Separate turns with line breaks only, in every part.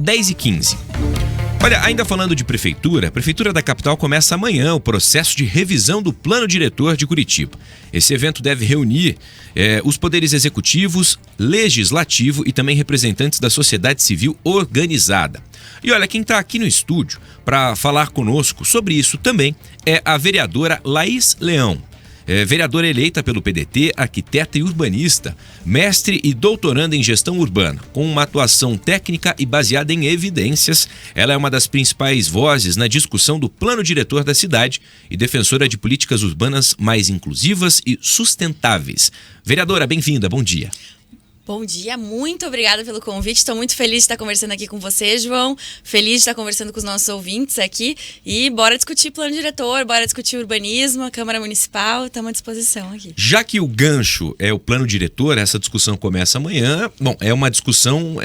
10h15. Olha, ainda falando de prefeitura, a Prefeitura da capital começa amanhã o processo de revisão do Plano Diretor de Curitiba. Esse evento deve reunir os poderes executivos, legislativo e também representantes da sociedade civil organizada. E olha, quem está aqui no estúdio para falar conosco sobre isso também é a vereadora Laís Leão. Vereadora eleita pelo PDT, arquiteta e urbanista, mestre e doutoranda em gestão urbana, com uma atuação técnica e baseada em evidências. Ela é uma das principais vozes na discussão do plano diretor da cidade e defensora de políticas urbanas mais inclusivas e sustentáveis. Vereadora, bem-vinda, bom dia.
Bom dia, muito obrigada pelo convite. Estou muito feliz de estar conversando aqui com você, João. Feliz de estar conversando com os nossos ouvintes aqui. E bora discutir plano diretor, bora discutir urbanismo, a Câmara Municipal. Estamos à disposição aqui.
Já que o gancho é o plano diretor, essa discussão começa amanhã. Bom, é uma discussão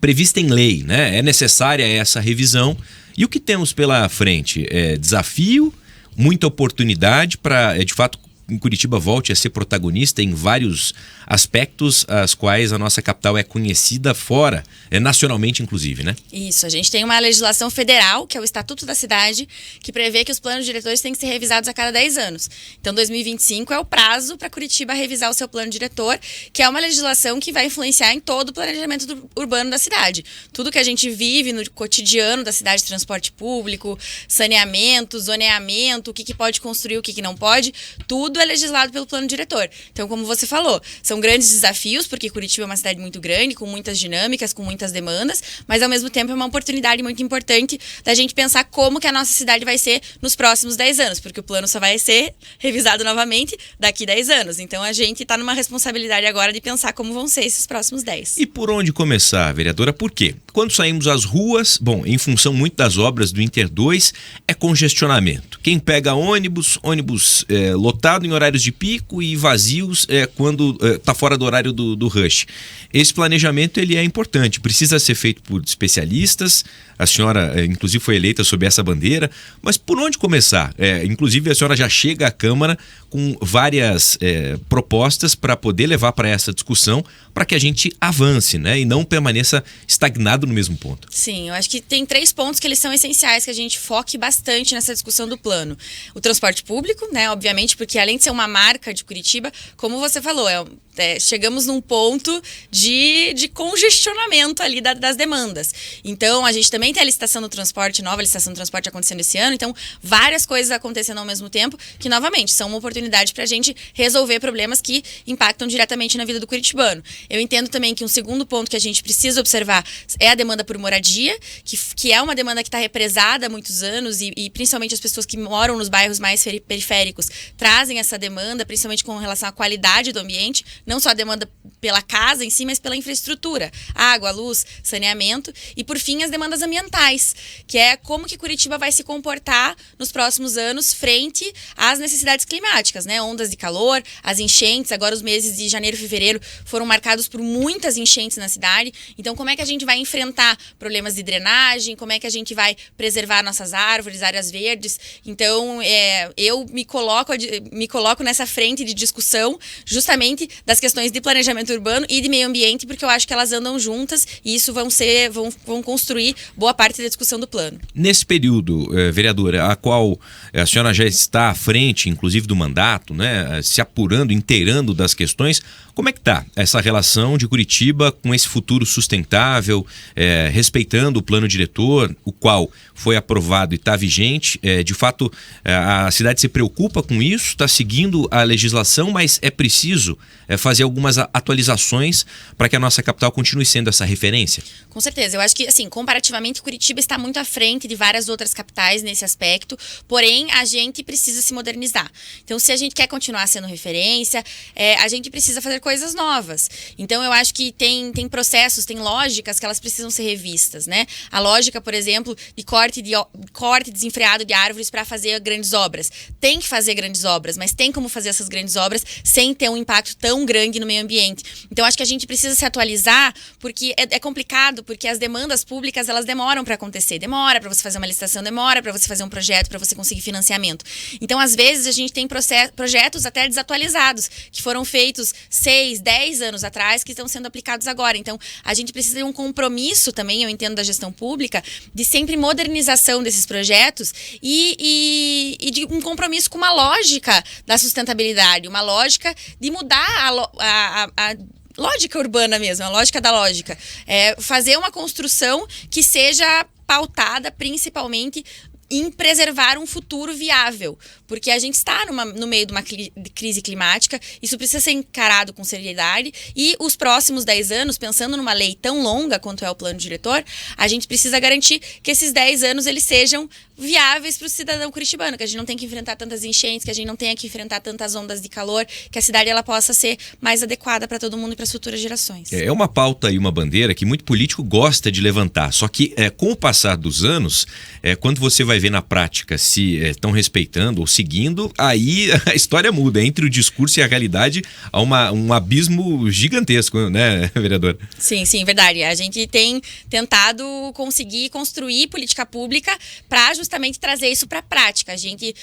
prevista em lei, né? É necessária essa revisão. E o que temos pela frente? Desafio, muita oportunidade para, de fato, em Curitiba volte a ser protagonista em vários aspectos, as quais a nossa capital é conhecida fora, nacionalmente inclusive, né?
Isso, a gente tem uma legislação federal, que é o Estatuto da Cidade, que prevê que os planos diretores têm que ser revisados a cada 10 anos. Então, 2025 é o prazo para Curitiba revisar o seu plano diretor, que é uma legislação que vai influenciar em todo o planejamento urbano da cidade. Tudo que a gente vive no cotidiano da cidade, transporte público, saneamento, zoneamento, o que pode construir, o que não pode, tudo é legislado pelo plano diretor. Então, como você falou, são grandes desafios, porque Curitiba é uma cidade muito grande, com muitas dinâmicas, com muitas demandas, mas ao mesmo tempo é uma oportunidade muito importante da gente pensar como que a nossa cidade vai ser nos próximos 10 anos, porque o plano só vai ser revisado novamente daqui 10 anos. Então, a gente está numa responsabilidade agora de pensar como vão ser esses próximos 10.
E por onde começar, vereadora? Por quê? Quando saímos às ruas, bom, em função muito das obras do Inter 2, é congestionamento. Quem pega ônibus lotado em horários de pico e vazios quando está fora do horário do rush. Esse planejamento ele é importante, precisa ser feito por especialistas. A senhora, inclusive, foi eleita sob essa bandeira, mas por onde começar? Inclusive, a senhora já chega à Câmara com várias propostas para poder levar para essa discussão, para que a gente avance, né, e não permaneça estagnado no mesmo ponto.
Sim, eu acho que tem 3 pontos que eles são essenciais, que a gente foque bastante nessa discussão do plano. O transporte público, né, obviamente, porque além de ser uma marca de Curitiba, como você falou, chegamos num ponto de congestionamento ali das demandas. Então, a gente também tem a licitação do transporte, nova licitação do transporte acontecendo esse ano, então várias coisas acontecendo ao mesmo tempo, que novamente são uma oportunidade para a gente resolver problemas que impactam diretamente na vida do curitibano. Eu entendo também que um segundo ponto que a gente precisa observar é a demanda por moradia, que é uma demanda que está represada há muitos anos e principalmente as pessoas que moram nos bairros mais periféricos trazem essa demanda, principalmente com relação à qualidade do ambiente, não só a demanda pela casa em si, mas pela infraestrutura, água, luz, saneamento e, por fim, as demandas ambientais, que é como que Curitiba vai se comportar nos próximos anos frente às necessidades climáticas, né? Ondas de calor, as enchentes, agora os meses de janeiro e fevereiro foram marcados por muitas enchentes na cidade, então como é que a gente vai enfrentar problemas de drenagem, como é que a gente vai preservar nossas árvores, áreas verdes. Então, eu me coloco nessa frente de discussão justamente das questões de planejamento urbano e de meio ambiente, porque eu acho que elas andam juntas e isso vão construir boa parte da discussão do plano.
Nesse período, vereadora, a qual a senhora já está à frente, inclusive do mandato, né, se apurando, inteirando das questões, como é que está essa relação de Curitiba com esse futuro sustentável, respeitando o plano diretor, o qual foi aprovado e está vigente? De fato, a cidade se preocupa com isso, está seguindo a legislação, mas é preciso fazer algumas atualizações para que a nossa capital continue sendo essa referência?
Com certeza. Eu acho que, assim, comparativamente, Curitiba está muito à frente de várias outras capitais nesse aspecto, porém, a gente precisa se modernizar. Então, se a gente quer continuar sendo referência, a gente precisa fazer coisas novas. Então, eu acho que tem processos, tem lógicas que elas precisam ser revistas, né? A lógica, por exemplo, de corte desenfreado de árvores para fazer grandes obras. Tem que fazer grandes obras, mas tem como fazer essas grandes obras sem ter um impacto tão grande no meio ambiente. Então, acho que a gente precisa se atualizar, porque é complicado, porque as demandas públicas, elas demoram para acontecer. Demora para você fazer uma licitação, demora para você fazer um projeto, para você conseguir financiamento. Então, às vezes, a gente tem projetos até desatualizados, que foram feitos 6, 10 anos atrás, que estão sendo aplicados agora. Então, a gente precisa de um compromisso também, eu entendo, da gestão pública, de sempre modernização desses projetos e de um compromisso com uma lógica da sustentabilidade, uma lógica de mudar a lógica urbana mesmo, a lógica da lógica. Fazer uma construção que seja pautada principalmente em preservar um futuro viável, porque a gente está no meio de uma crise climática, isso precisa ser encarado com seriedade, e os próximos 10 anos, pensando numa lei tão longa quanto é o plano diretor, a gente precisa garantir que esses 10 anos eles sejam viáveis para o cidadão curitibano, que a gente não tem que enfrentar tantas enchentes, que a gente não tenha que enfrentar tantas ondas de calor, que a cidade ela possa ser mais adequada para todo mundo e para as futuras gerações.
É uma pauta e uma bandeira que muito político gosta de levantar, só que com o passar dos anos, quando você vai ver na prática se estão respeitando ou seguindo, aí a história muda. Entre o discurso e a realidade há um abismo gigantesco, né, vereador?
Sim, verdade. A gente tem tentado conseguir construir política pública para justamente trazer isso para a prática. A gente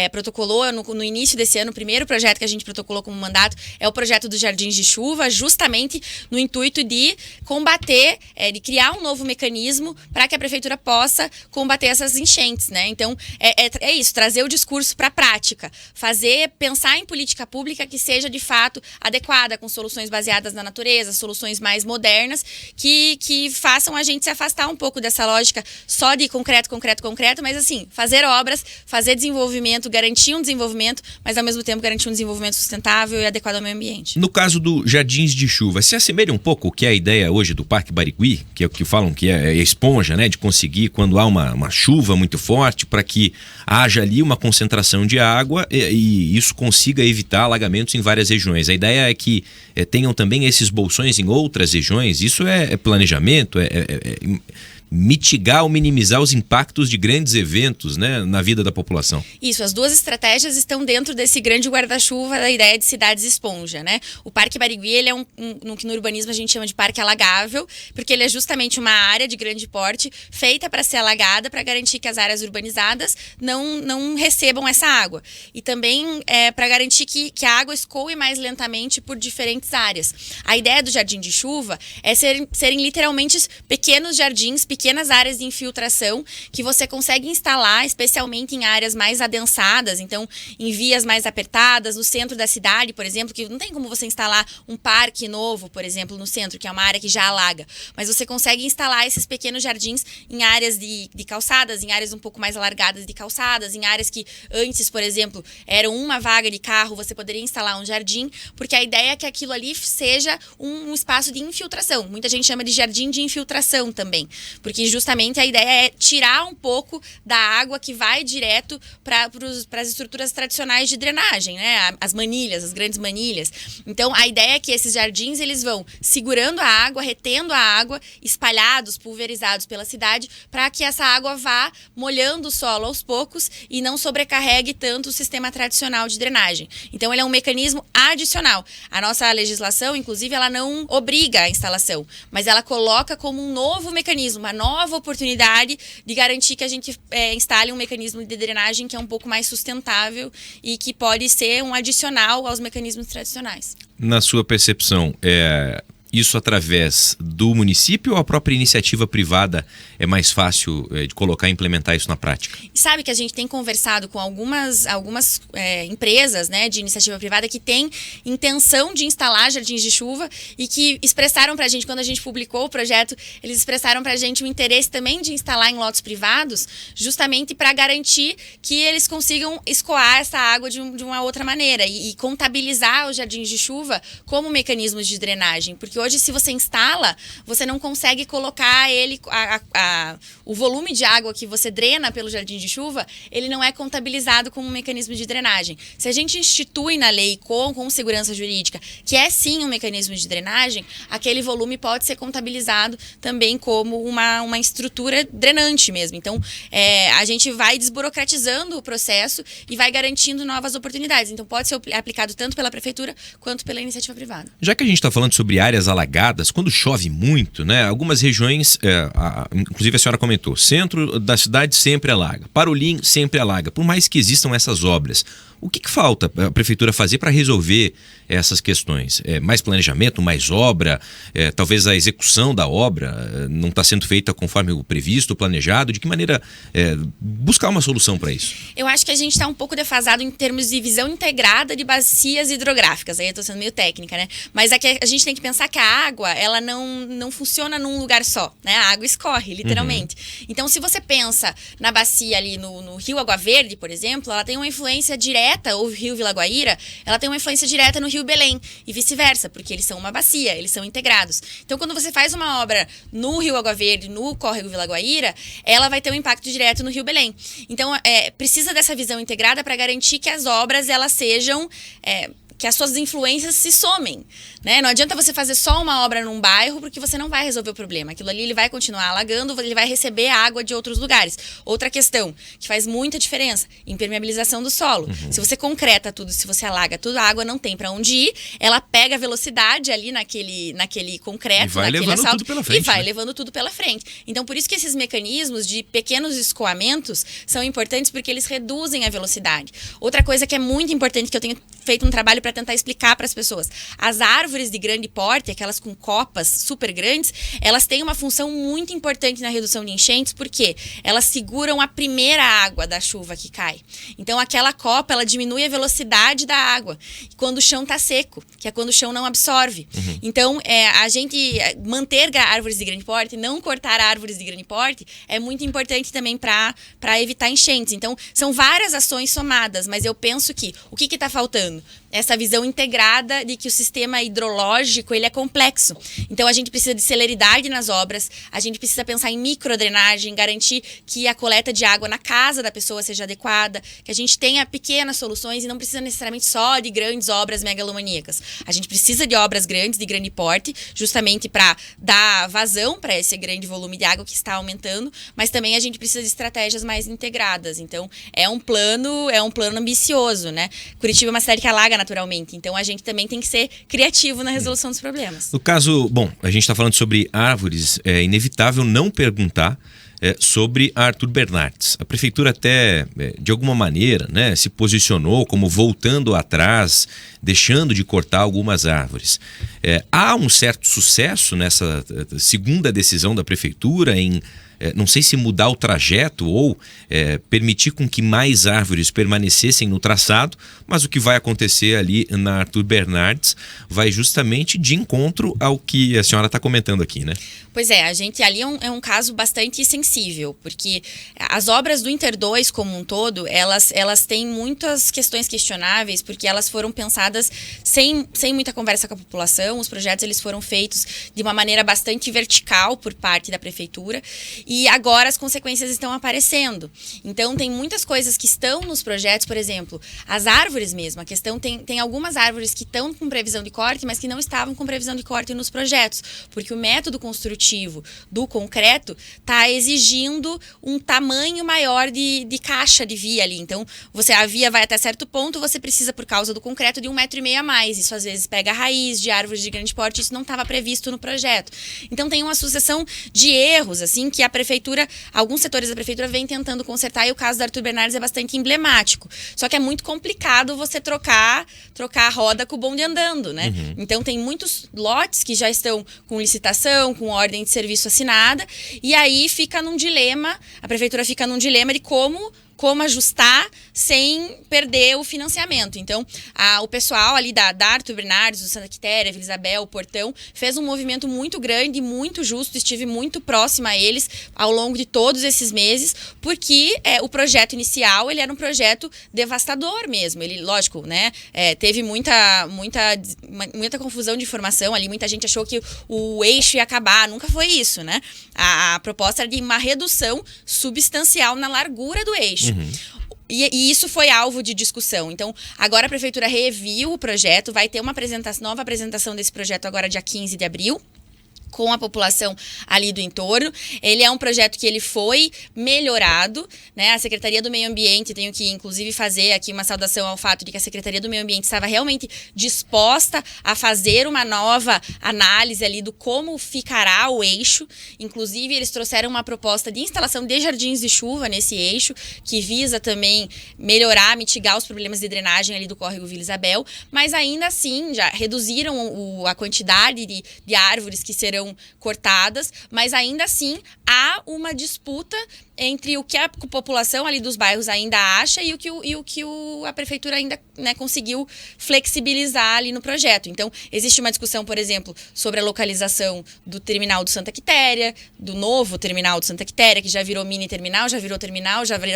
protocolou no início desse ano, o primeiro projeto que a gente protocolou como mandato é o projeto dos Jardins de Chuva, justamente no intuito de combater, de criar um novo mecanismo para que a prefeitura possa combater essas enchentes, né? Então, é isso, trazer o discurso para a prática, pensar em política pública que seja, de fato, adequada, com soluções baseadas na natureza, soluções mais modernas, que façam a gente se afastar um pouco dessa lógica só de concreto, mas assim, fazer obras, fazer desenvolvimento, garantir um desenvolvimento, mas ao mesmo tempo garantir um desenvolvimento sustentável e adequado ao meio ambiente.
No caso do Jardins de Chuva, se assemelha um pouco o que é a ideia hoje do Parque Barigui, que é o que falam que é esponja, né, de conseguir quando há uma chuva muito forte para que haja ali uma concentração de água e isso consiga evitar alagamentos em várias regiões. A ideia é que tenham também esses bolsões em outras regiões. Isso é planejamento, mitigar ou minimizar os impactos de grandes eventos, né, na vida da população.
Isso, as duas estratégias estão dentro desse grande guarda-chuva da ideia de cidades esponja, né? O Parque Barigui, ele é no que no urbanismo a gente chama de parque alagável, porque ele é justamente uma área de grande porte feita para ser alagada, para garantir que as áreas urbanizadas não recebam essa água. E também para garantir que a água escoe mais lentamente por diferentes áreas. A ideia do jardim de chuva é serem literalmente pequenos jardins, pequenas áreas de infiltração que você consegue instalar, especialmente em áreas mais adensadas, então em vias mais apertadas, no centro da cidade, por exemplo, que não tem como você instalar um parque novo, por exemplo, no centro, que é uma área que já alaga, mas você consegue instalar esses pequenos jardins em áreas de calçadas, em áreas um pouco mais alargadas de calçadas, em áreas que antes, por exemplo, eram uma vaga de carro, você poderia instalar um jardim, porque a ideia é que aquilo ali seja um espaço de infiltração. Muita gente chama de jardim de infiltração também, porque justamente a ideia é tirar um pouco da água que vai direto para as estruturas tradicionais de drenagem, né? As manilhas, as grandes manilhas. Então, a ideia é que esses jardins, eles vão segurando a água, retendo a água, espalhados, pulverizados pela cidade, para que essa água vá molhando o solo aos poucos e não sobrecarregue tanto o sistema tradicional de drenagem. Então, ele é um mecanismo adicional. A nossa legislação, inclusive, ela não obriga a instalação, mas ela coloca como um novo mecanismo, uma nova oportunidade de garantir que a gente instale um mecanismo de drenagem que é um pouco mais sustentável e que pode ser um adicional aos mecanismos tradicionais.
Na sua percepção, isso através do município ou a própria iniciativa privada é mais fácil de colocar e implementar isso na prática?
Sabe que a gente tem conversado com algumas empresas, né, de iniciativa privada que têm intenção de instalar jardins de chuva e que expressaram para a gente, quando a gente publicou o projeto, eles expressaram para a gente o interesse também de instalar em lotes privados, justamente para garantir que eles consigam escoar essa água de uma outra maneira e contabilizar os jardins de chuva como mecanismos de drenagem, porque hoje, se você instala, você não consegue colocar ele, o volume de água que você drena pelo jardim de chuva, ele não é contabilizado como um mecanismo de drenagem. Se a gente institui na lei com segurança jurídica, que é sim um mecanismo de drenagem, aquele volume pode ser contabilizado também como uma estrutura drenante mesmo. Então, a gente vai desburocratizando o processo e vai garantindo novas oportunidades. Então, pode ser aplicado tanto pela prefeitura quanto pela iniciativa privada.
Já que a gente está falando sobre áreas alagadas, quando chove muito, né, algumas regiões, inclusive a senhora comentou, centro da cidade sempre alaga, Parolim sempre alaga, por mais que existam essas obras. O que falta a prefeitura fazer para resolver essas questões? Mais planejamento, mais obra, talvez a execução da obra não está sendo feita conforme o previsto, o planejado? De que maneira buscar uma solução para isso?
Eu acho que a gente está um pouco defasado em termos de visão integrada de bacias hidrográficas. Aí eu estou sendo meio técnica, né? Mas aqui a gente tem que pensar que a água, ela não funciona num lugar só, né? A água escorre, literalmente. Então, se você pensa na bacia ali no Rio Água Verde, por exemplo, ela tem uma influência direta, ou o Rio Vila Guaíra, ela tem uma influência direta no Rio Belém e vice-versa, porque eles são uma bacia, eles são integrados. Então, quando você faz uma obra no Rio Água Verde, no córrego Vila Guaíra, ela vai ter um impacto direto no Rio Belém. Então, precisa dessa visão integrada para garantir que as obras, elas sejam... que as suas influências se somem, né? Não adianta você fazer só uma obra num bairro, porque você não vai resolver o problema. Aquilo ali ele vai continuar alagando, ele vai receber água de outros lugares. Outra questão que faz muita diferença, impermeabilização do solo. Se você concreta tudo, se você alaga tudo, a água não tem para onde ir, ela pega a velocidade ali naquele concreto,
e vai
naquele
levando
asfalto,
tudo pela frente,
e vai
né?
levando tudo pela frente. Então, por isso que esses mecanismos de pequenos escoamentos são importantes, porque eles reduzem a velocidade. Outra coisa que é muito importante, que eu tenho feito um trabalho para tentar explicar para as pessoas. As árvores de grande porte, aquelas com copas super grandes, elas têm uma função muito importante na redução de enchentes, porque elas seguram a primeira água da chuva que cai. Então, aquela copa, ela diminui a velocidade da água quando o chão está seco, que é quando o chão não absorve. Então, a gente manter árvores de grande porte, não cortar árvores de grande porte, é muito importante também para evitar enchentes. Então, são várias ações somadas, mas eu penso que o que está faltando? Essa visão integrada de que o sistema hidrológico, ele é complexo. Então, a gente precisa de celeridade nas obras, a gente precisa pensar em microdrenagem, garantir que a coleta de água na casa da pessoa seja adequada, que a gente tenha pequenas soluções e não precisa necessariamente só de grandes obras megalomaníacas. A gente precisa de obras grandes, de grande porte, justamente para dar vazão para esse grande volume de água que está aumentando, mas também a gente precisa de estratégias mais integradas. Então, é um plano ambicioso, né? Curitiba é uma cidade que alaga naturalmente, então a gente também tem que ser criativo na resolução dos problemas.
No caso, bom, a gente está falando sobre árvores, é inevitável não perguntar sobre Arthur Bernardes. A prefeitura até, de alguma maneira, né, se posicionou como voltando atrás, deixando de cortar algumas árvores. Há um certo sucesso nessa segunda decisão da prefeitura em não sei se mudar o trajeto ou permitir com que mais árvores permanecessem no traçado, mas o que vai acontecer ali na Arthur Bernardes vai justamente de encontro ao que a senhora está comentando aqui, né?
Pois é, a gente ali é um caso bastante sensível, porque as obras do Inter 2 como um todo, elas têm muitas questões questionáveis, porque elas foram pensadas sem muita conversa com a população. Os projetos eles foram feitos de uma maneira bastante vertical por parte da prefeitura, e agora as consequências estão aparecendo. Então, tem muitas coisas que estão nos projetos, por exemplo, as árvores mesmo. A questão tem algumas árvores que estão com previsão de corte, mas que não estavam com previsão de corte nos projetos, porque o método construtivo do concreto está exigindo um tamanho maior de caixa de via ali. Então, a via vai até certo ponto, você precisa, por causa do concreto, de 1,5 m a mais. Isso, às vezes, pega a raiz de árvores de grande porte, isso não estava previsto no projeto. Então, tem uma sucessão de erros, assim, que alguns setores da prefeitura vêm tentando consertar, e o caso da Arthur Bernardes é bastante emblemático. Só que é muito complicado você trocar a roda com o bonde andando, né? Então, tem muitos lotes que já estão com licitação, com ordem de serviço assinada, e aí fica num dilema, a prefeitura fica num dilema de como como ajustar sem perder o financiamento. Então, o pessoal ali da Arthur Bernardes, do Santa Quitéria, Vila Isabel, Portão, fez um movimento muito grande e muito justo. Estive muito próxima a eles ao longo de todos esses meses, porque o projeto inicial, ele era um projeto devastador mesmo. Ele, lógico, né, teve muita confusão de informação ali, muita gente achou que o eixo ia acabar, nunca foi isso, né? A proposta era de uma redução substancial na largura do eixo. E isso foi alvo de discussão. Então, agora a Prefeitura reviu o projeto, vai ter uma nova apresentação desse projeto agora dia 15 de abril, com a população ali do entorno. Ele é um projeto que ele foi melhorado, né? A Secretaria do Meio Ambiente, tenho que inclusive fazer aqui uma saudação ao fato de que a Secretaria do Meio Ambiente estava realmente disposta a fazer uma nova análise ali do como ficará o eixo. Inclusive, eles trouxeram uma proposta de instalação de jardins de chuva nesse eixo, que visa também melhorar, mitigar os problemas de drenagem ali do córrego Vila Isabel, mas ainda assim já reduziram a quantidade de árvores que serão cortadas, mas ainda assim há uma disputa entre o que a população ali dos bairros ainda acha e o que a prefeitura ainda, né, conseguiu flexibilizar ali no projeto. Então, existe uma discussão, por exemplo, sobre a localização do terminal do Santa Quitéria, do novo terminal do Santa Quitéria, que já virou mini terminal, já virou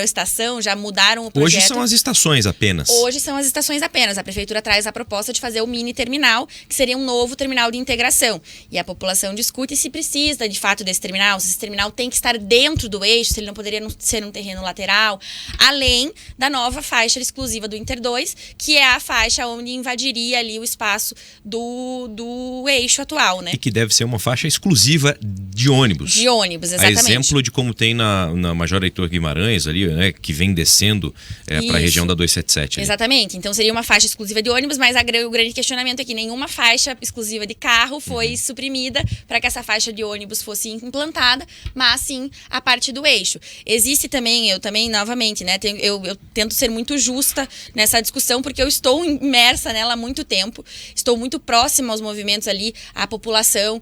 estação, já mudaram o projeto.
Hoje são as estações apenas.
Hoje são as estações apenas. A prefeitura traz a proposta de fazer o mini terminal, que seria um novo terminal de integração. E a população discute se precisa, de fato, desse terminal, se esse terminal tem que estar dentro do eixo, se ele não poderia ser um terreno lateral, além da nova faixa exclusiva do Inter 2, que é a faixa onde invadiria ali o espaço do eixo atual, né?
E que deve ser uma faixa exclusiva de ônibus.
De ônibus, exatamente.
A exemplo de como tem na Major Heitor Guimarães ali, né, que vem descendo para a região da 277. Ali.
Exatamente. Então seria uma faixa exclusiva de ônibus, mas o grande questionamento é que nenhuma faixa exclusiva de carro foi suprimida para que essa faixa de ônibus fosse implantada, mas sim a parte do eixo. Existe também, eu também, novamente, né, eu tento ser muito justa nessa discussão, porque eu estou imersa nela há muito tempo, estou muito próxima aos movimentos ali, à população,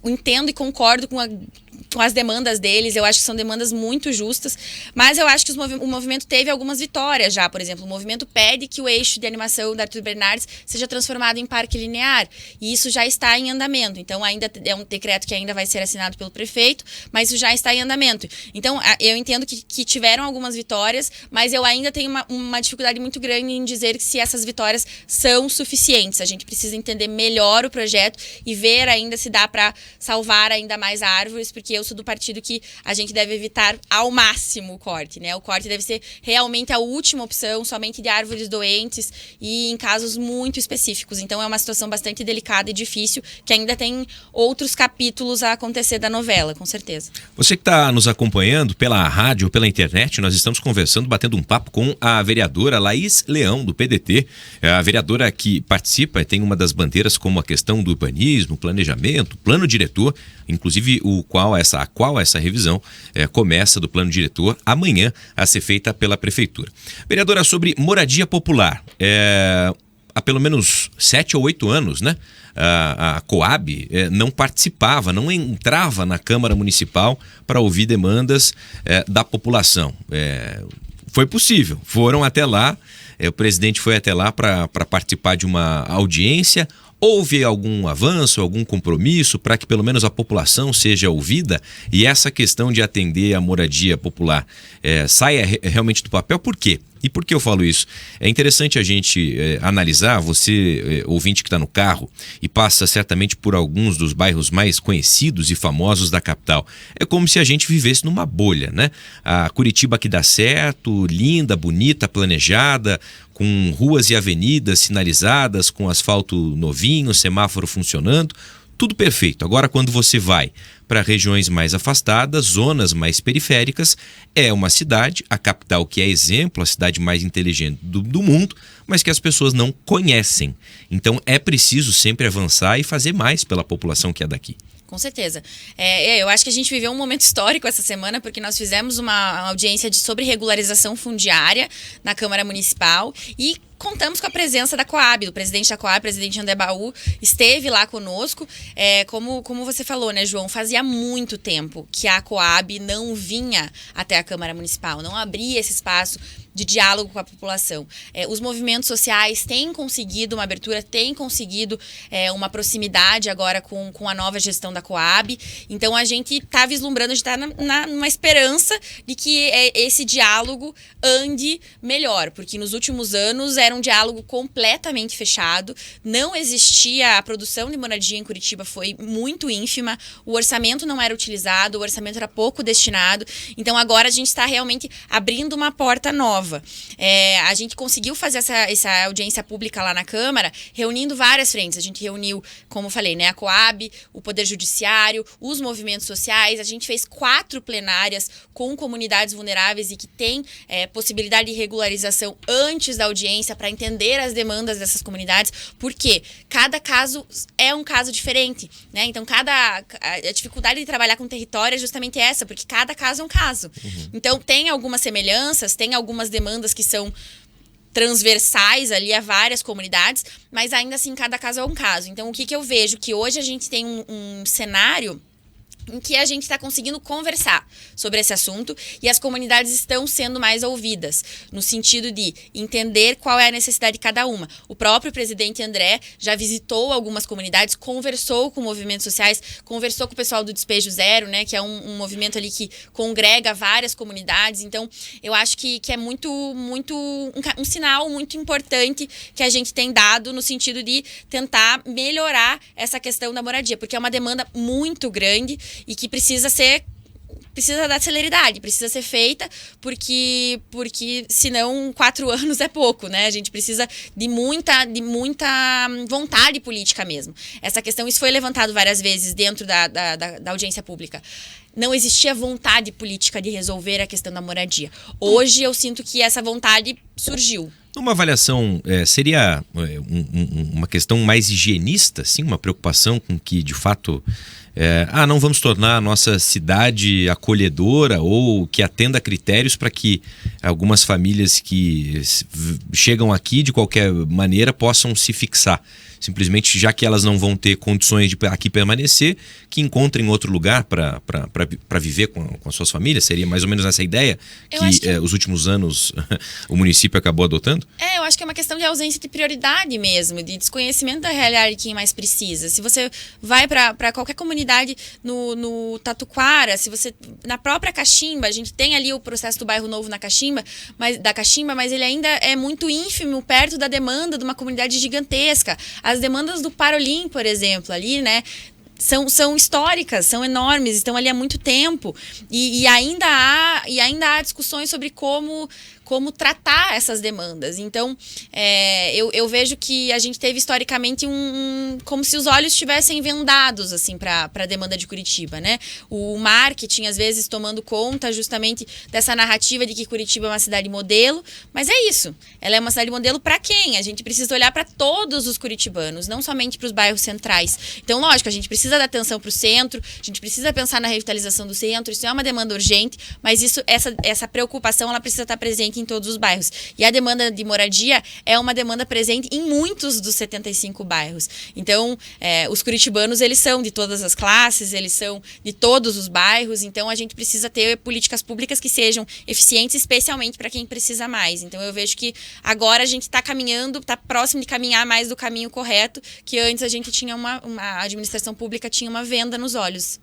entendo e concordo com as demandas deles, eu acho que são demandas muito justas, mas eu acho que o movimento teve algumas vitórias já. Por exemplo, o movimento pede que o eixo de animação da Arthur Bernardes seja transformado em parque linear, e isso já está em andamento. Então, ainda é um decreto que ainda vai ser assinado pelo prefeito, mas isso já está em andamento. Então, eu entendo que tiveram algumas vitórias, mas eu ainda tenho uma dificuldade muito grande em dizer que se essas vitórias são suficientes. A gente precisa entender melhor o projeto e ver ainda se dá para salvar ainda mais árvores, porque eu sou do partido que a gente deve evitar ao máximo o corte, né? O corte deve ser realmente a última opção, somente de árvores doentes e em casos muito específicos. Então é uma situação bastante delicada e difícil, que ainda tem outros capítulos a acontecer da novela, com certeza.
Você que está nos acompanhando pela rádio ou pela internet, nós estamos conversando, batendo um papo com a vereadora Laís Leão, do PDT. A vereadora que participa e tem uma das bandeiras como a questão do urbanismo, planejamento, plano diretor, inclusive a qual essa revisão começa do plano diretor amanhã a ser feita pela prefeitura. Vereadora, sobre moradia popular, há pelo menos 7 ou 8 anos, né? A Coab não participava, não entrava na Câmara Municipal para ouvir demandas da população. Foi possível, foram até lá, o presidente foi até lá para participar de uma audiência. Houve algum avanço, algum compromisso para que pelo menos a população seja ouvida e essa questão de atender a moradia popular saia realmente do papel? Por quê? E por que eu falo isso? É interessante a gente analisar, você, ouvinte que está no carro e passa certamente por alguns dos bairros mais conhecidos e famosos da capital. É como se a gente vivesse numa bolha, né? A Curitiba que dá certo, linda, bonita, planejada, com ruas e avenidas sinalizadas, com asfalto novinho, semáforo funcionando, tudo perfeito. Agora, quando você vai para regiões mais afastadas, zonas mais periféricas, é uma cidade, a capital que é exemplo, a cidade mais inteligente do mundo, mas que as pessoas não conhecem. Então é preciso sempre avançar e fazer mais pela população que é daqui.
Com certeza. Eu acho que a gente viveu um momento histórico essa semana, porque nós fizemos uma audiência sobre regularização fundiária na Câmara Municipal e contamos com a presença da Coab, do presidente da Coab, presidente André Baú, esteve lá conosco. Como você falou, né, João? Fazia muito tempo que a Coab não vinha até a Câmara Municipal, não abria esse espaço de diálogo com a população. Os movimentos sociais têm conseguido uma abertura, têm conseguido uma proximidade agora com a nova gestão da Coab. Então, a gente está vislumbrando, a gente está numa esperança de que esse diálogo ande melhor, porque nos últimos anos era um diálogo completamente fechado, não existia, a produção de moradia em Curitiba foi muito ínfima, o orçamento não era utilizado, o orçamento era pouco destinado. Então, agora a gente está realmente abrindo uma porta nova. A gente conseguiu fazer essa audiência pública lá na Câmara, reunindo várias frentes. A gente reuniu, como eu falei, né, a Coab, o Poder Judiciário, os movimentos sociais. A gente fez 4 plenárias com comunidades vulneráveis e que tem possibilidade de regularização antes da audiência para entender as demandas dessas comunidades, porque cada caso é um caso diferente, né? Então, a dificuldade de trabalhar com território é justamente essa, porque cada caso é um caso. Uhum. Então, tem algumas semelhanças, tem algumas demandas que são transversais ali a várias comunidades, mas ainda assim cada caso é um caso. Então, o que eu vejo? Que hoje a gente tem um cenário em que a gente está conseguindo conversar sobre esse assunto e as comunidades estão sendo mais ouvidas, no sentido de entender qual é a necessidade de cada uma. O próprio presidente André já visitou algumas comunidades, conversou com movimentos sociais, conversou com o pessoal do Despejo Zero, né, que é um movimento ali que congrega várias comunidades. Então, eu acho que é um sinal muito importante que a gente tem dado no sentido de tentar melhorar essa questão da moradia, porque é uma demanda muito grande e que precisa dar celeridade, precisa ser feita, porque senão 4 anos é pouco, né? A gente precisa de muita vontade política mesmo. Essa questão, isso foi levantado várias vezes dentro da audiência pública. Não existia vontade política de resolver a questão da moradia. Hoje eu sinto que essa vontade surgiu.
Numa avaliação, seria uma questão mais higienista, sim, uma preocupação com que, de fato, não vamos tornar a nossa cidade acolhedora ou que atenda a critérios para que algumas famílias que chegam aqui de qualquer maneira possam se fixar. Simplesmente, já que elas não vão ter condições de aqui permanecer, que encontrem outro lugar para viver com as suas famílias? Seria mais ou menos essa ideia que os últimos anos o município acabou adotando?
Eu acho que é uma questão de ausência de prioridade mesmo, de desconhecimento da realidade de quem mais precisa. Se você vai para qualquer comunidade no Tatuquara, se você na própria Caximba, a gente tem ali o processo do bairro novo na Caximba, mas ele ainda é muito ínfimo perto da demanda de uma comunidade gigantesca. As demandas do Parolim, por exemplo, ali, né, são históricas, são enormes, estão ali há muito tempo e ainda há discussões sobre como tratar essas demandas. Então, eu vejo que a gente teve historicamente como se os olhos estivessem vendados assim, para a demanda de Curitiba, né? O marketing, às vezes, tomando conta justamente dessa narrativa de que Curitiba é uma cidade modelo, mas é isso. Ela é uma cidade modelo para quem? A gente precisa olhar para todos os curitibanos, não somente para os bairros centrais. Então, lógico, a gente precisa dar atenção para o centro, a gente precisa pensar na revitalização do centro, isso é uma demanda urgente, mas essa preocupação ela precisa estar presente em todos os bairros. E a demanda de moradia é uma demanda presente em muitos dos 75 bairros. Então, os curitibanos, eles são de todas as classes, eles são de todos os bairros, então a gente precisa ter políticas públicas que sejam eficientes, especialmente para quem precisa mais. Então, eu vejo que agora a gente está caminhando, está próximo de caminhar mais do caminho correto, que antes a gente tinha a administração pública tinha uma venda nos olhos.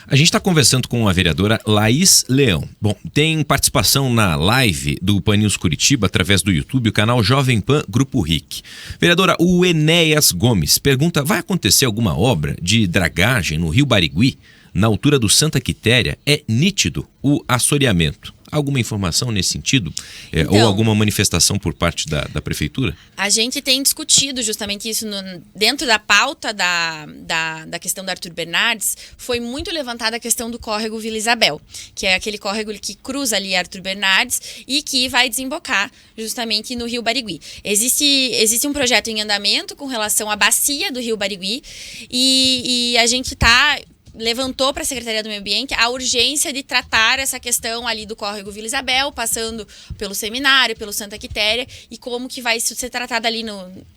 A gente está conversando com a vereadora Laís Leão. Bom, tem participação na live do Pan News Curitiba através do YouTube, o canal Jovem Pan Grupo RIC. Vereadora, o Enéas Gomes pergunta: vai acontecer alguma obra de dragagem no Rio Barigui? Na altura do Santa Quitéria é nítido o assoreamento. Alguma informação nesse sentido?
Então,
ou alguma manifestação por parte da prefeitura?
A gente tem discutido justamente isso dentro da pauta da questão do Arthur Bernardes. Foi muito levantada a questão do córrego Vila Isabel, que é aquele córrego que cruza ali Arthur Bernardes e que vai desembocar justamente no Rio Barigui. Existe um projeto em andamento com relação à bacia do Rio Barigui e a gente levantou para a Secretaria do Meio Ambiente a urgência de tratar essa questão ali do córrego Vila Isabel, passando pelo Seminário, pelo Santa Quitéria, e como que vai ser tratado ali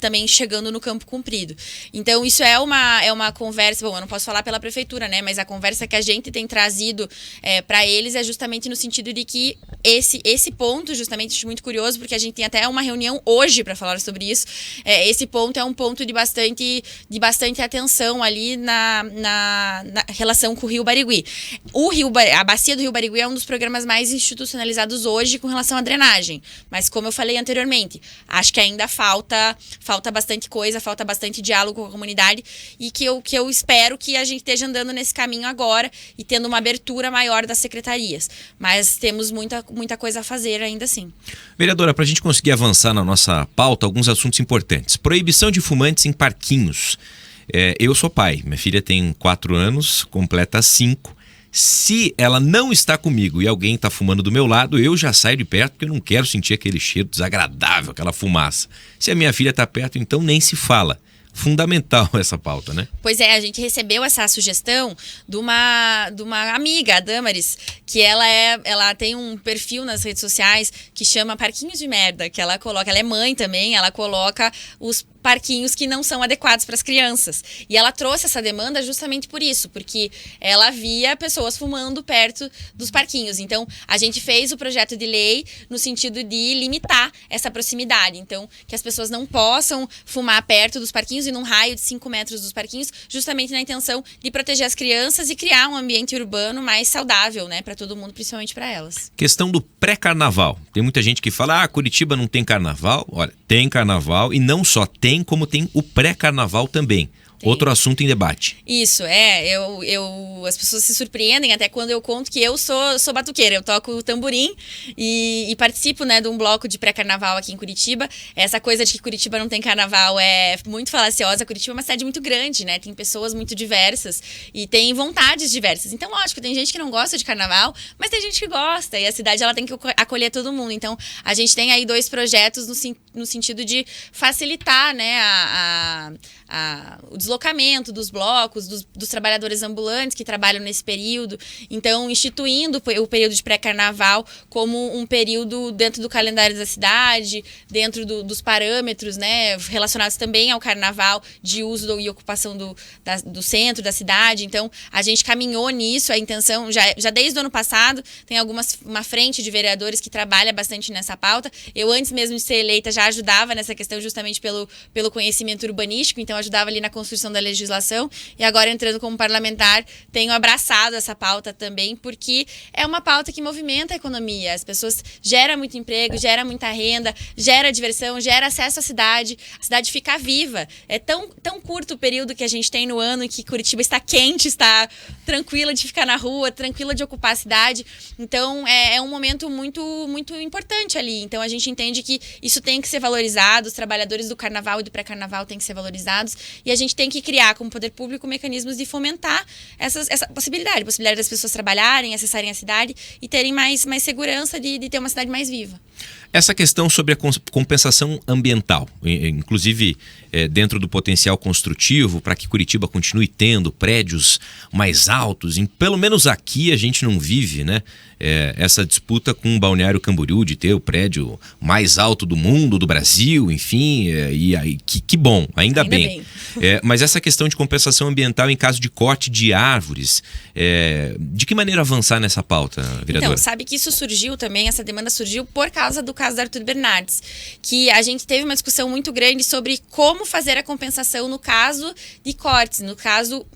também chegando no Campo Comprido. Então, isso é uma conversa, bom, eu não posso falar pela prefeitura, né, mas a conversa que a gente tem trazido para eles é justamente no sentido de que esse ponto, justamente, acho muito curioso, porque a gente tem até uma reunião hoje para falar sobre isso. Esse ponto é um ponto de bastante atenção ali na relação com o Rio Barigui. A bacia do Rio Barigui é um dos programas mais institucionalizados hoje com relação à drenagem. Mas, como eu falei anteriormente, acho que ainda falta bastante coisa, falta bastante diálogo com a comunidade e que eu espero que a gente esteja andando nesse caminho agora e tendo uma abertura maior das secretarias. Mas temos muita coisa a fazer ainda assim.
Vereadora, para a gente conseguir avançar na nossa pauta, alguns assuntos importantes. Proibição de fumantes em parquinhos. Eu sou pai, minha filha tem 4 anos, completa 5. Se ela não está comigo e alguém está fumando do meu lado, eu já saio de perto porque eu não quero sentir aquele cheiro desagradável, aquela fumaça. Se a minha filha está perto, então nem se fala. Fundamental essa pauta, né?
Pois é, a gente recebeu essa sugestão de uma amiga, a Damaris, que ela tem um perfil nas redes sociais que chama Parquinhos de Merda, que ela é mãe também, ela coloca os parquinhos que não são adequados para as crianças. E ela trouxe essa demanda justamente por isso, porque ela via pessoas fumando perto dos parquinhos. Então, a gente fez o projeto de lei no sentido de limitar essa proximidade. Então, que as pessoas não possam fumar perto dos parquinhos e num raio de 5 metros dos parquinhos, justamente na intenção de proteger as crianças e criar um ambiente urbano mais saudável, né, para todo mundo, principalmente para elas.
Questão do pré-carnaval. Tem muita gente que fala, Curitiba não tem carnaval. Olha, tem carnaval e não só tem, como tem o pré-carnaval também. Tem. Outro assunto em debate.
Isso, as pessoas se surpreendem até quando eu conto que eu sou batuqueira, eu toco tamborim e participo, né, de um bloco de pré-carnaval aqui em Curitiba. Essa coisa de que Curitiba não tem carnaval é muito falaciosa. Curitiba é uma cidade muito grande, né, tem pessoas muito diversas e tem vontades diversas. Então, lógico, tem gente que não gosta de carnaval, mas tem gente que gosta e a cidade ela tem que acolher todo mundo. Então, a gente tem aí 2 projetos no sentido de facilitar, né, o deslocamento dos blocos, dos trabalhadores ambulantes que trabalham nesse período. Então, instituindo o período de pré-carnaval como um período dentro do calendário da cidade, dentro dos parâmetros, né, relacionados também ao carnaval, de uso e ocupação do centro da cidade. Então, a gente caminhou nisso, a intenção, já desde o ano passado, tem uma frente de vereadores que trabalha bastante nessa pauta. Eu, antes mesmo de ser eleita, já ajudava nessa questão justamente pelo conhecimento urbanístico, então ajudava ali na construção da legislação e agora entrando como parlamentar tenho abraçado essa pauta também porque é uma pauta que movimenta a economia, as pessoas gera muito emprego, gera muita renda, gera diversão, gera acesso à cidade, a cidade fica viva. É tão curto o período que a gente tem no ano que Curitiba está quente, está tranquila de ficar na rua, tranquila de ocupar a cidade, então é um momento muito, muito importante ali, então a gente entende que isso tem que ser valorizado, os trabalhadores do carnaval e do pré-carnaval têm que ser valorizados e a gente tem que criar como poder público mecanismos de fomentar essa possibilidade das pessoas trabalharem, acessarem a cidade e terem mais segurança de ter uma cidade mais viva.
Essa questão sobre a compensação ambiental, inclusive dentro do potencial construtivo, para que Curitiba continue tendo prédios mais altos, pelo menos aqui a gente não vive, né, essa disputa com o Balneário Camboriú de ter o prédio mais alto do mundo, do Brasil, enfim, que bom, ainda bem. Mas essa questão de compensação ambiental em caso de corte de árvores, de que maneira avançar nessa pauta, vereadora?
Então, sabe que isso surgiu também, essa demanda surgiu por causa do caso da Arthur Bernardes, que a gente teve uma discussão muito grande sobre como fazer a compensação no caso de cortes, no caso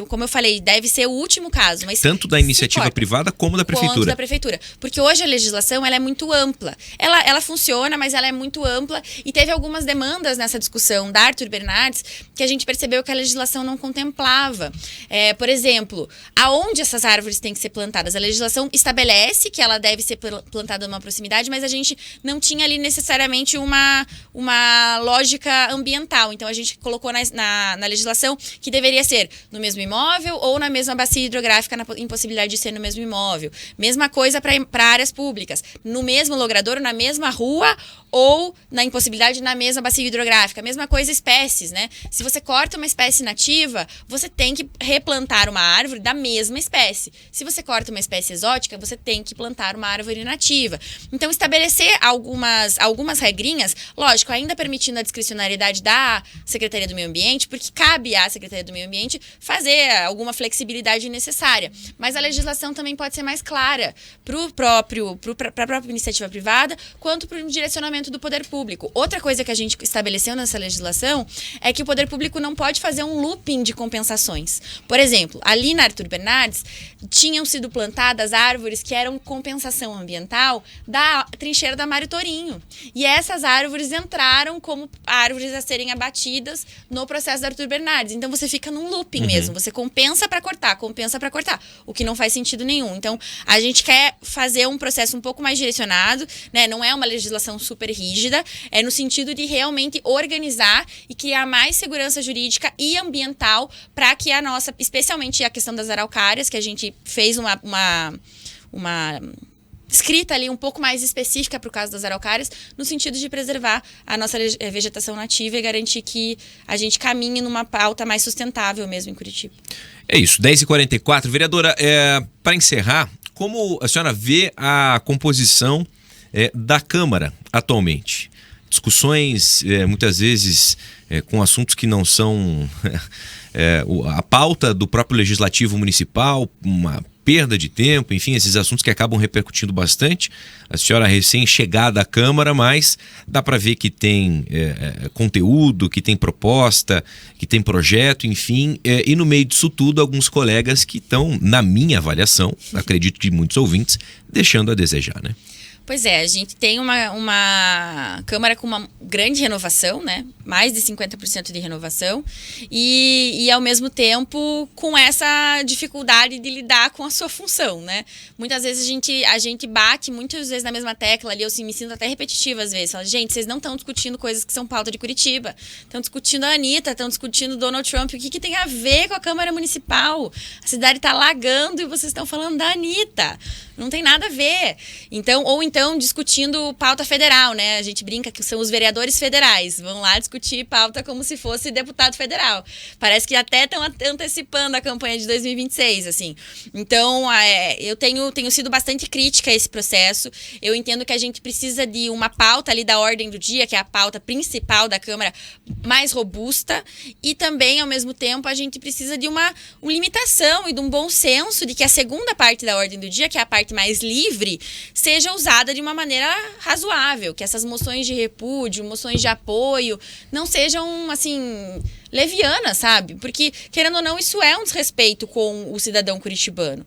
como eu falei, deve ser o último caso. Mas
tanto da iniciativa privada como da prefeitura.
Quanto da prefeitura. Porque hoje a legislação ela é muito ampla. Ela funciona, mas ela é muito ampla. E teve algumas demandas nessa discussão da Arthur Bernardes que a gente percebeu que a legislação não contemplava. Por exemplo, aonde essas árvores têm que ser plantadas? A legislação estabelece que ela deve ser plantada numa proximidade, mas a gente não tinha ali necessariamente uma lógica ambiental. Então a gente colocou na legislação que deveria ser no mesmo imóvel ou na mesma bacia hidrográfica, na impossibilidade de ser no mesmo imóvel. Mesma coisa para áreas públicas. No mesmo logradouro, na mesma rua ou na impossibilidade na mesma bacia hidrográfica. Mesma coisa espécies, né? Se você corta uma espécie nativa, você tem que replantar uma árvore da mesma espécie. Se você corta uma espécie exótica, você tem que plantar uma árvore nativa. Então, estabelecer algumas regrinhas, lógico, ainda permitindo a discricionariedade da Secretaria do Meio Ambiente, porque cabe à Secretaria do Meio Ambiente fazer alguma flexibilidade necessária. Mas a legislação também pode ser mais clara para a própria iniciativa privada, quanto para o direcionamento do poder público. Outra coisa que a gente estabeleceu nessa legislação é que o poder público não pode fazer um looping de compensações. Por exemplo, ali na Arthur Bernardes, tinham sido plantadas árvores que eram compensação ambiental da trincheira da Mário Torinho. E essas árvores entraram como árvores a serem abatidas no processo da Arthur Bernardes. Então você fica num looping mesmo. Você compensa para cortar, o que não faz sentido nenhum. Então a gente quer fazer um processo um pouco mais direcionado, né? Não é uma legislação super rígida, é no sentido de realmente organizar e criar mais segurança jurídica e ambiental para que a nossa, especialmente a questão das araucárias, que a gente fez uma escrita ali um pouco mais específica para o caso das araucárias, no sentido de preservar a nossa vegetação nativa e garantir que a gente caminhe numa pauta mais sustentável mesmo em Curitiba.
É isso, 10h44. Vereadora, para encerrar, como a senhora vê a composição da Câmara atualmente? Discussões muitas vezes com assuntos que não são a pauta do próprio Legislativo Municipal, uma perda de tempo, enfim, esses assuntos que acabam repercutindo bastante. A senhora recém-chegada à Câmara, mas dá para ver que tem conteúdo, que tem proposta, que tem projeto, enfim, e no meio disso tudo, alguns colegas que estão, na minha avaliação, acredito de muitos ouvintes, deixando a desejar, né?
Pois é, a gente tem uma Câmara com uma grande renovação, né? Mais de 50% de renovação e ao mesmo tempo com essa dificuldade de lidar com a sua função, né? Muitas vezes a gente bate muitas vezes na mesma tecla ali, eu me sinto até repetitiva às vezes. Falo, gente, vocês não estão discutindo coisas que são pauta de Curitiba, estão discutindo a Anitta, estão discutindo Donald Trump, o que tem a ver com a Câmara Municipal? A cidade está alagando e vocês estão falando da Anitta. Não tem nada a ver. Então, ou então discutindo pauta federal, né? A gente brinca que são os vereadores federais. Vão lá discutir pauta como se fosse deputado federal. Parece que até estão antecipando a campanha de 2026, assim. Então, eu tenho sido bastante crítica a esse processo. Eu entendo que a gente precisa de uma pauta ali da ordem do dia, que é a pauta principal da Câmara, mais robusta. E também, ao mesmo tempo, a gente precisa de uma limitação e de um bom senso de que a segunda parte da ordem do dia, que é a parte mais livre, seja usada de uma maneira razoável, que essas moções de repúdio, moções de apoio, não sejam, assim, levianas, sabe? Porque, querendo ou não, isso é um desrespeito com o cidadão curitibano,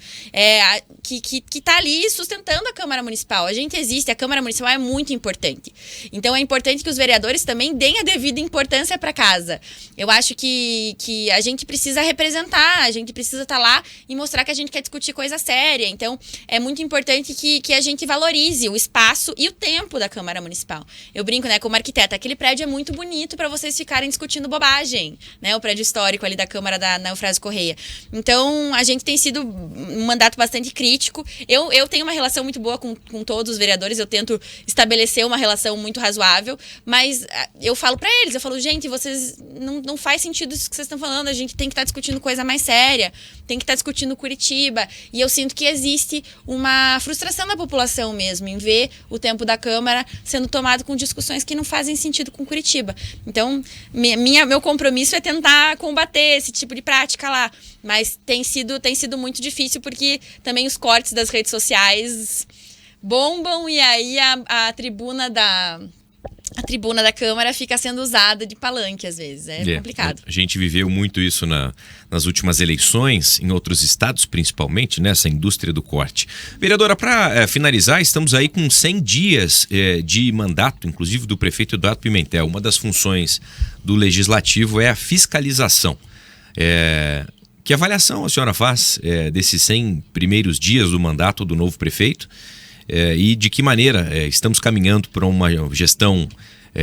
que tá ali sustentando a Câmara Municipal. A gente existe, a Câmara Municipal é muito importante. Então, é importante que os vereadores também deem a devida importância para casa. Eu acho que a gente precisa representar, a gente precisa estar lá e mostrar que a gente quer discutir coisa séria. Então, é muito importante que a gente valorize o espaço e o tempo da Câmara Municipal. Eu brinco, né, como arquiteta, aquele prédio é muito bonito para vocês ficarem discutindo bobagem, né, o prédio histórico ali da Câmara na Eufrásio Correia. Então, a gente tem sido um mandato bastante crítico. Eu tenho uma relação muito boa com todos os vereadores, eu tento estabelecer uma relação muito razoável, mas eu falo para eles, eu falo, gente, vocês não faz sentido isso que vocês estão falando, a gente tem que estar discutindo coisa mais séria, tem que estar discutindo Curitiba, e eu sinto que existe uma frustração da população mesmo em ver o tempo da Câmara sendo tomado com discussões que não fazem sentido com Curitiba. Então, meu compromisso é tentar combater esse tipo de prática lá, mas tem sido muito difícil porque também os cortes das redes sociais bombam e aí a tribuna a tribuna da Câmara fica sendo usada de palanque às vezes, é complicado.
A gente viveu muito isso nas últimas eleições, em outros estados principalmente, nessa indústria do corte. Vereadora, para finalizar, estamos aí com 100 dias de mandato, inclusive do prefeito Eduardo Pimentel. Uma das funções do Legislativo é a fiscalização. Que avaliação a senhora faz desses 100 primeiros dias do mandato do novo prefeito? E de que maneira estamos caminhando para uma gestão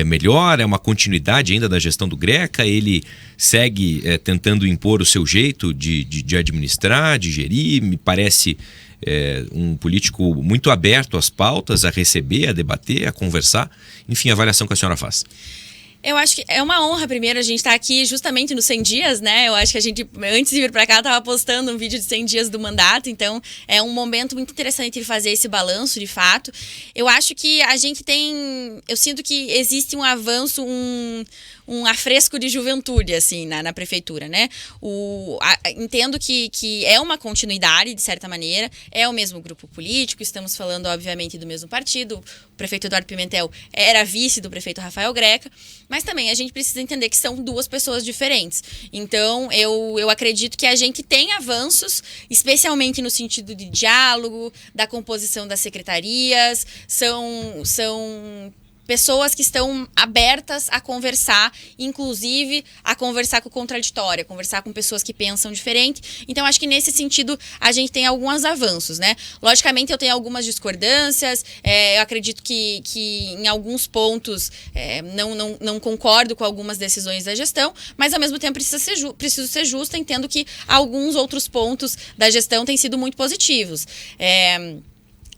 melhor? É uma continuidade ainda da gestão do Greca? Ele segue tentando impor o seu jeito de administrar, de gerir? Me parece um político muito aberto às pautas, a receber, a debater, a conversar. Enfim, a avaliação que a senhora faz.
Eu acho que é uma honra, primeiro, a gente estar aqui justamente nos 100 dias, né? Eu acho que a gente, antes de vir para cá, estava postando um vídeo de 100 dias do mandato, então é um momento muito interessante de fazer esse balanço, de fato. Eu acho que a gente eu sinto que existe um avanço, um afresco de juventude, assim, na prefeitura, né? Entendo que é uma continuidade, de certa maneira, é o mesmo grupo político, estamos falando, obviamente, do mesmo partido. O prefeito Eduardo Pimentel era vice do prefeito Rafael Greca, mas também a gente precisa entender que são duas pessoas diferentes. Então, eu acredito que a gente tem avanços, especialmente no sentido de diálogo, da composição das secretarias, são pessoas que estão abertas a conversar, inclusive a conversar com o contraditório, a conversar com pessoas que pensam diferente. Então, acho que nesse sentido a gente tem alguns avanços, né? Logicamente, eu tenho algumas discordâncias, eu acredito que em alguns pontos não concordo com algumas decisões da gestão, mas ao mesmo tempo preciso ser justa, entendo que alguns outros pontos da gestão têm sido muito positivos.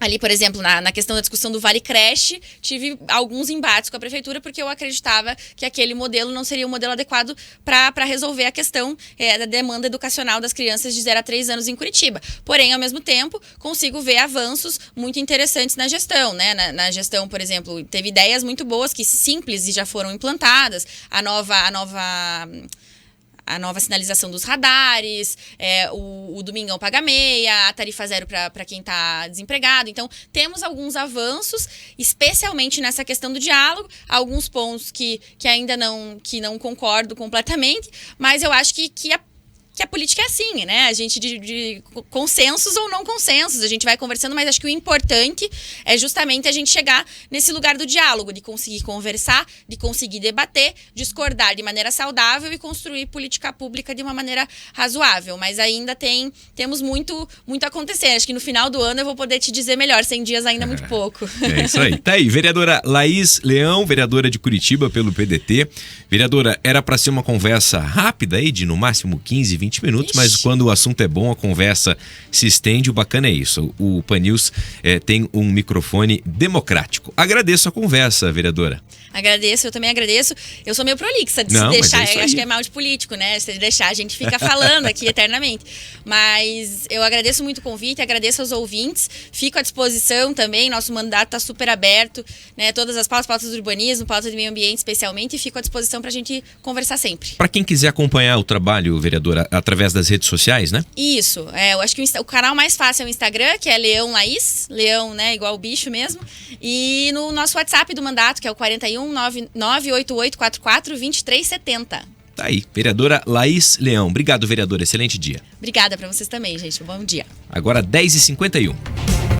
Ali, por exemplo, na questão da discussão do Vale Creche, tive alguns embates com a prefeitura porque eu acreditava que aquele modelo não seria um modelo adequado para resolver a questão da demanda educacional das crianças de 0 a 3 anos em Curitiba. Porém, ao mesmo tempo, consigo ver avanços muito interessantes na gestão, né? Na gestão, por exemplo, teve ideias muito boas, simples e já foram implantadas. A nova sinalização dos radares, o Domingão Paga Meia, a tarifa zero para quem está desempregado. Então, temos alguns avanços, especialmente nessa questão do diálogo, alguns pontos que ainda não concordo completamente, mas eu acho que a política é assim, né? A gente de consensos ou não consensos, a gente vai conversando, mas acho que o importante é justamente a gente chegar nesse lugar do diálogo, de conseguir conversar, de conseguir debater, discordar de maneira saudável e construir política pública de uma maneira razoável. Mas ainda temos muito a acontecer. Acho que no final do ano eu vou poder te dizer melhor, 100 dias ainda é muito pouco.
É isso aí. Tá aí, vereadora Laís Leão, vereadora de Curitiba pelo PDT. Vereadora, era para ser uma conversa rápida aí, de no máximo 15, 20 minutos, mas quando o assunto é bom, a conversa se estende. O bacana é isso. O Pan News tem um microfone democrático. Agradeço a conversa, vereadora.
Agradeço, eu também agradeço. Eu sou meio prolixa de se deixar, acho que é mal de político, né? Se deixar, a gente fica falando aqui eternamente. Mas eu agradeço muito o convite, agradeço aos ouvintes, fico à disposição também, nosso mandato está super aberto, né? Todas as pautas do urbanismo, pautas do meio ambiente especialmente, e fico à disposição para a gente conversar sempre. Para
quem quiser acompanhar o trabalho, vereadora, através das redes sociais, né?
Isso, eu acho que o canal mais fácil é o Instagram, que é Leão Laís, Leão, né, igual o bicho mesmo, e no nosso WhatsApp do mandato, que é o 41 98844 2370.
Tá aí, vereadora Laís Leão. Obrigado, vereadora. Excelente dia.
Obrigada para vocês também, gente. Um bom dia.
Agora 10h51.